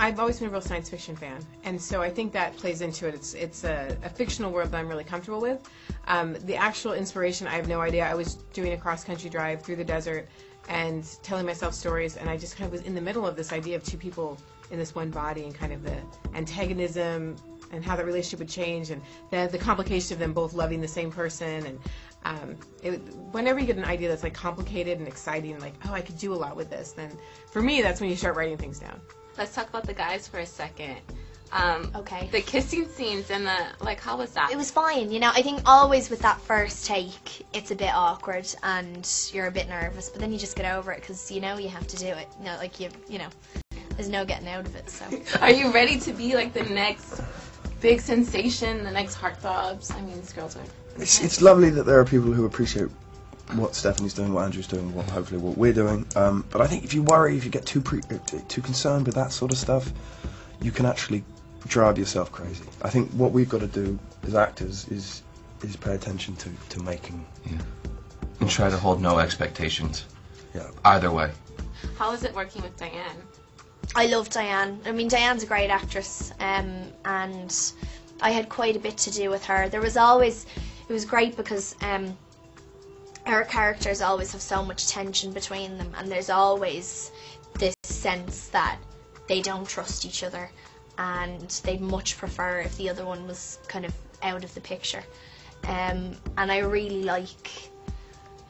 I've always been a real science fiction fan, and so I think that plays into it. It's a fictional world that I'm really comfortable with. The actual inspiration, I have no idea. I was doing a cross-country drive through the desert and telling myself stories, and I just kind of was in the middle of this idea of two people in this one body and kind of the antagonism and how that relationship would change, and the complication of them both loving the same person. And whenever you get an idea that's like complicated and exciting, like, oh, I could do a lot with this, then for me, that's when you start writing things down. Let's talk about the guys for a second. Okay. The kissing scenes and how was that? It was fine, you know. I think always with that first take, it's a bit awkward and you're a bit nervous, but then you just get over it because you know you have to do it. You know, like you know, there's no getting out of it. So. Are you ready to be like the next big sensation, the next heartthrobs? I mean, these girls are. It's lovely that there are people who appreciate what Stephenie's doing, what Andrew's doing, hopefully what we're doing. But I think if you worry, if you get too concerned with that sort of stuff, you can actually drive yourself crazy. I think what we've got to do as actors is pay attention to making. Yeah. And try to hold no expectations. Yeah. Either way. How is it working with Diane? I love Diane. I mean, Diane's a great actress, and I had quite a bit to do with her. It was great because our characters always have so much tension between them, and there's always this sense that they don't trust each other, and they'd much prefer if the other one was kind of out of the picture. And I really like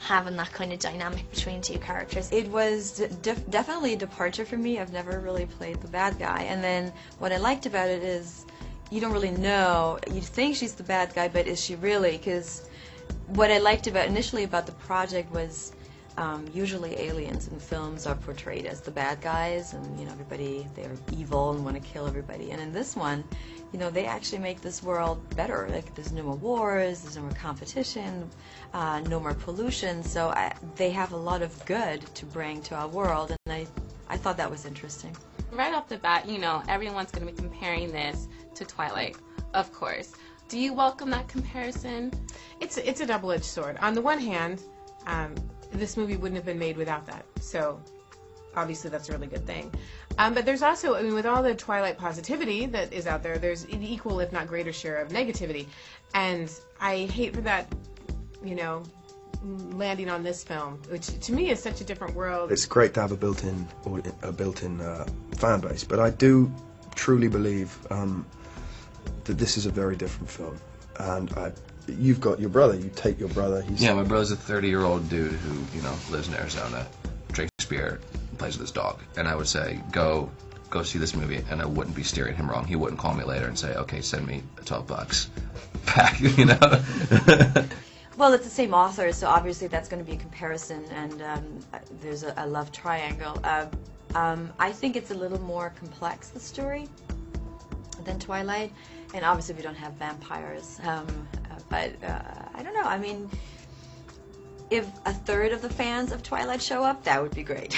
having that kind of dynamic between two characters. It was definitely a departure for me. I've never really played the bad guy, and then what I liked about it is you don't really know. You think she's the bad guy, but is she really? Because what I liked initially about the project was usually aliens in films are portrayed as the bad guys, and you know, they're evil and want to kill everybody. And in this one, you know, they actually make this world better. Like, there's no more wars, there's no more competition, no more pollution. So they have a lot of good to bring to our world, and I thought that was interesting. Right off the bat, you know, everyone's going to be comparing this to Twilight, of course. Do you welcome that comparison? It's a double-edged sword. On the one hand, this movie wouldn't have been made without that. So obviously that's a really good thing. But there's also, I mean, with all the Twilight positivity that is out there, there's an equal, if not greater, share of negativity. And I hate for that, you know, landing on this film, which to me is such a different world. It's great to have a built-in fan base, but I do truly believe that this is a very different film. And you've got your brother. You take your brother. Yeah, my brother's a 30-year-old dude who, you know, lives in Arizona, drinks beer, and plays with his dog. And I would say, go see this movie, and I wouldn't be steering him wrong. He wouldn't call me later and say, okay, send me $12 back, you know? Well, it's the same author, so obviously that's going to be a comparison, and there's a love triangle. I think it's a little more complex, the story, than Twilight, and obviously we don't have vampires, but I don't know, I mean, if a third of the fans of Twilight show up, that would be great.